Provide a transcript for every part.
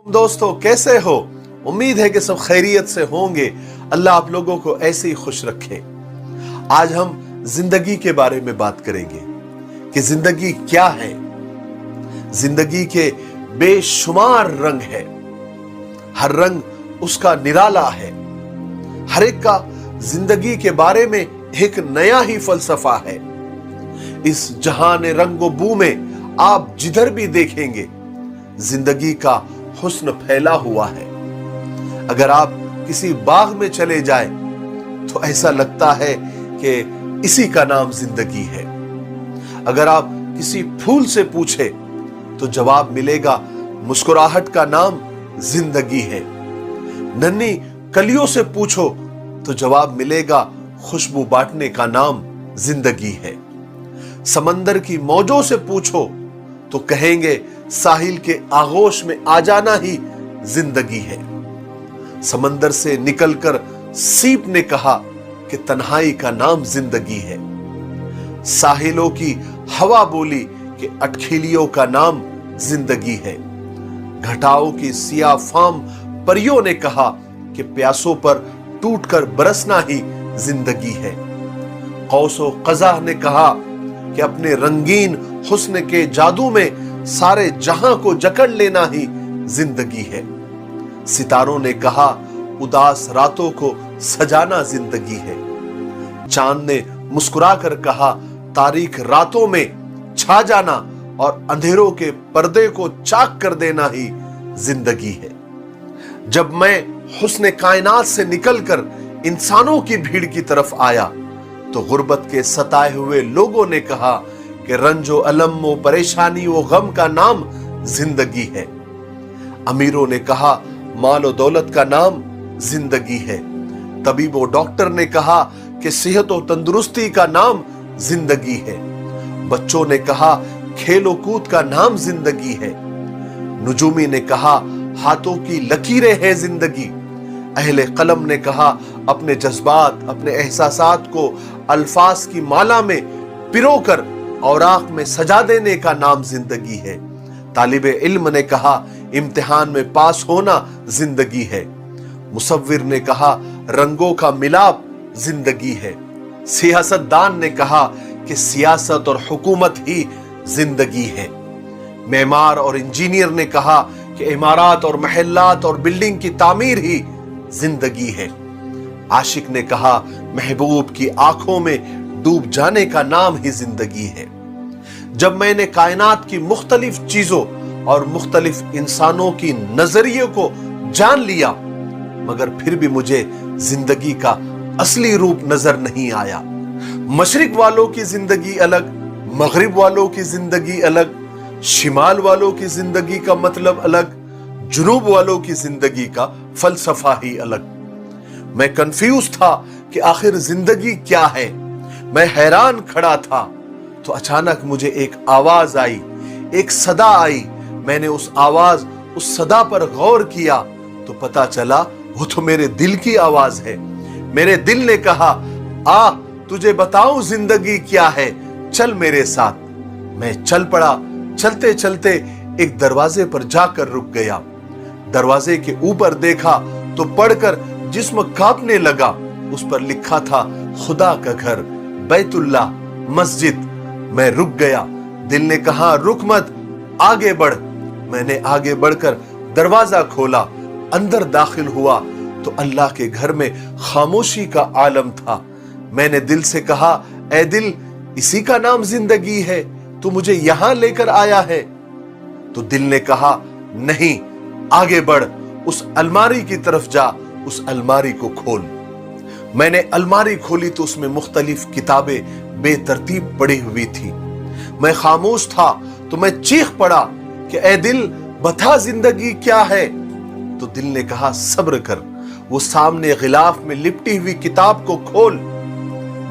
दोस्तों कैसे हो? उम्मीद है कि सब खैरियत से होंगे। अल्लाह आप लोगों को ऐसे ही खुश रखे। आज हम जिंदगी के बारे में बात करेंगे कि जिंदगी क्या है। जिंदगी के बेशुमार रंग है, हर रंग उसका निराला है। हर एक का जिंदगी के बारे में एक नया ही फलसफा है। इस जहान रंगो बू में आप जिधर भी देखेंगे जिंदगी का हुस्न फैला हुआ है। अगर आप किसी बाग में चले जाए तो ऐसा लगता है कि इसी का नाम जिंदगी है। अगर आप किसी फूल से पूछे तो जवाब मिलेगा मुस्कुराहट का नाम जिंदगी है। नन्ही कलियों से पूछो तो जवाब मिलेगा खुशबू बांटने का नाम जिंदगी है। समंदर की मौजों से पूछो तो कहेंगे साहिल के आगोश में आ जाना ही जिंदगी है। समंदर से निकलकर सीप ने कहा कि तन्हाई का नाम जिंदगी है। साहिलों की हवा बोली कि अटखेलियों का नाम जिंदगी है। घटाओं की सिया फाम परियों ने कहा कि प्यासों पर टूटकर बरसना ही जिंदगी है। कौसो कज़ा ने कहा कि अपने रंगीन हुस्न के जादू में सारे जहां को जकड़ लेना ही जिंदगी है। सितारों ने कहा उदास रातों को सजाना जिंदगी है। चांद ने मुस्कुराकर कहा तारीख रातों में छा जाना और अंधेरों के पर्दे को चाक कर देना ही जिंदगी है। जब मैं हुस्न कायनात से निकलकर इंसानों की भीड़ की तरफ आया तो गुर्बत के सताए हुए लोगों ने कहा कि रंजो अलम व परेशानी व गम का नाम जिंदगी है। अमीरों ने कहा माल और दौलत का नाम जिंदगी है। तबीब और डॉक्टर ने कहा कि सेहत और तंदुरुस्ती का नाम जिंदगी है। बच्चों ने कहा खेलो कूद का नाम जिंदगी है। नुजूमी ने कहा हाथों की लकीरें हैं जिंदगी। अहले कलम ने कहा अपने जज्बात अपने एहसासात को अल्फाज की माला में पिरोकर औराक में सजा देने का नाम जिंदगी है। तालिबे इल्म ने कहा इम्तिहान में पास होना जिंदगी है। मुसव्विर ने कहा रंगों का मिलाप जिंदगी है। सियासतदान ने कहा कि सियासत और हुकूमत ही जिंदगी है। मेमार और इंजीनियर ने कहा कि इमारत और महल्लात और बिल्डिंग की तामीर ही जिंदगी है। आशिक ने कहा महबूब की आंखों में डूब जाने का नाम ही जिंदगी है। जब मैंने कायनात की मुख्तलिफ चीजों और मुख्तलिफ इंसानों की नजरिए को जान लिया मगर फिर भी मुझे जिंदगी का असली रूप नजर नहीं आया। मशरिक वालों की जिंदगी अलग, मगरिब वालों की जिंदगी अलग, शिमाल वालों की जिंदगी का मतलब अलग, जुनूब वालों की जिंदगी का फलसफा ही अलग। मैं कंफ्यूज था कि आखिर जिंदगी क्या है। मैं हैरान खड़ा था तो अचानक मुझे एक आवाज आई, एक सदा आई। मैंने उस आवाज उस सदा पर गौर किया तो पता चला वो तो मेरे दिल की आवाज है। मेरे दिल ने कहा आ तुझे बताऊं जिंदगी क्या है, चल मेरे साथ। मैं चल पड़ा। चलते चलते एक दरवाजे पर जाकर रुक गया। दरवाजे के ऊपर देखा तो पढ़कर जिस्म कांपने लगा। उस पर लिखा था खुदा का घर, बैतुल्लाह, मस्जिद। मैं रुक गया। दिल ने कहा रुक मत, आगे बढ़। मैंने आगे बढ़कर दरवाजा खोला, अंदर दाखिल हुआ तो अल्लाह के घर में खामोशी का आलम था। मैंने दिल से कहा ऐ दिल इसी का नाम जिंदगी है, तू मुझे यहां लेकर आया है। तो दिल ने कहा नहीं, आगे बढ़, उस अलमारी की तरफ जा, उस अलमारी को खोल। मैंने अलमारी खोली तो उसमें मुख्तलिफ किताबें बेतरतीब पड़ी हुई थी। मैं खामोश था तो मैं चीख पड़ा कि ऐ दिल बता जिंदगी क्या है। तो दिल ने कहा सब्र कर, वो सामने गिलाफ में लिपटी हुई किताब को खोल।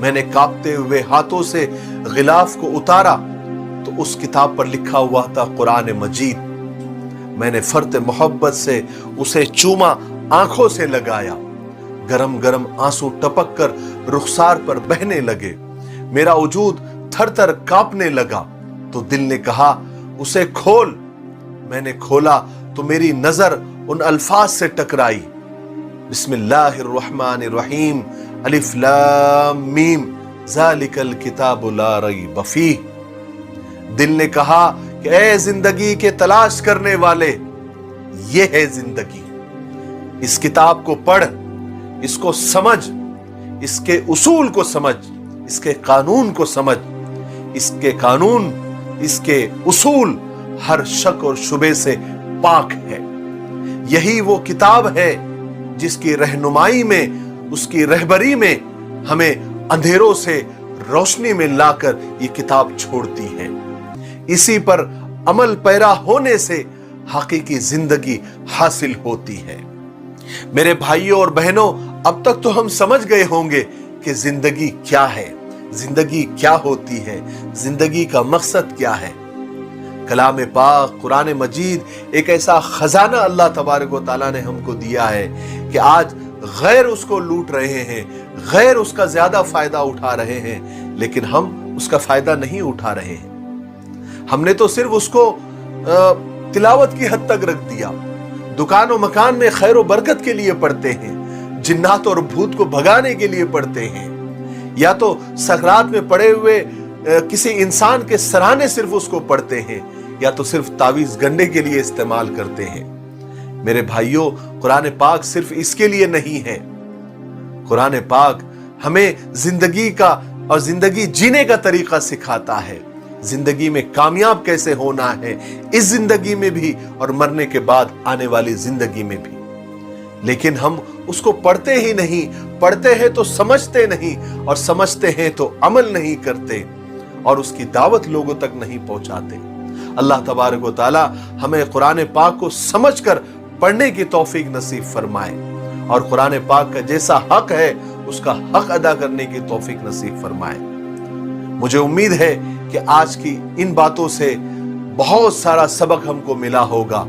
मैंने कांपते हुए हाथों से गिलाफ को उतारा तो उस किताब पर लिखा हुआ था कुरान मजीद। मैंने फर्त मोहब्बत से उसे चूमा, आंखों से लगाया। गरम गरम आंसू टपक कर रुखसार पर बहने लगे। मेरा वजूद थर थर कांपने लगा। तो दिल ने कहा उसे खोल। मैंने खोला तो मेरी नजर उन अल्फाज से टकराई, बिस्मिल्लाहिर्रहमानिर्रहीम, अलिफ लाम मीम, ज़ालिकल किताबु ला रैब फीह। दिल ने कहा कि ए जिंदगी के तलाश करने वाले, ये है जिंदगी। इस किताब को पढ़, इसको समझ, इसके उसूल को समझ, इसके कानून को समझ। इसके कानून, इसके उसूल हर शक और शुबे से पाक है। यही वो किताब है जिसकी रहनुमाई में, उसकी रहबरी में हमें अंधेरों से रोशनी में लाकर ये किताब छोड़ती है। इसी पर अमल पैरा होने से हकीकी जिंदगी हासिल होती है। मेरे भाइयों और बहनों, अब तक तो हम समझ गए होंगे कि जिंदगी क्या है, जिंदगी क्या होती है, जिंदगी का मकसद क्या है। कलाम पाक, कुरान मजीद एक ऐसा खजाना अल्लाह तबारक व तआला ने हमको दिया है कि आज गैर उसको लूट रहे हैं, गैर उसका ज्यादा फायदा उठा रहे हैं, लेकिन हम उसका फायदा नहीं उठा रहे हैं। हमने तो सिर्फ उसको तिलावत की हद तक रख दिया। दुकान और मकान में खैर और बरकत के लिए पढ़ते हैं, जिन्नात और भूत को भगाने के लिए पढ़ते हैं, या तो सकरात में पड़े हुए किसी इंसान के सराहने सिर्फ उसको पढ़ते हैं, या तो सिर्फ तावीज गंडे के लिए इस्तेमाल करते हैं। मेरे भाइयों, कुरान पाक सिर्फ इसके लिए नहीं है। कुरान पाक हमें जिंदगी का और जिंदगी जीने का तरीका सिखाता है, जिंदगी में कामयाब कैसे होना है, इस जिंदगी में भी और मरने के बाद आने वाली जिंदगी में भी। लेकिन हम उसको पढ़ते ही नहीं, पढ़ते हैं तो समझते नहीं, और समझते हैं तो अमल नहीं करते, और उसकी दावत लोगों तक नहीं पहुंचाते। अल्लाह तबारक व तआला हमें कुरान पाक को समझकर पढ़ने की तौफीक नसीब फरमाए, और कुरान पाक का जैसा हक है उसका हक अदा करने की तौफीक नसीब फरमाए। मुझे उम्मीद है कि आज की इन बातों से बहुत सारा सबक हमको मिला होगा।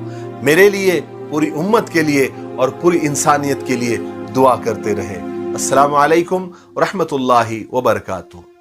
मेरे लिए, पूरी उम्मत के लिए और पूरी इंसानियत के लिए दुआ करते रहे। अस्सलामु अलैकुम व रहमतुल्लाहि व बरकातुहू।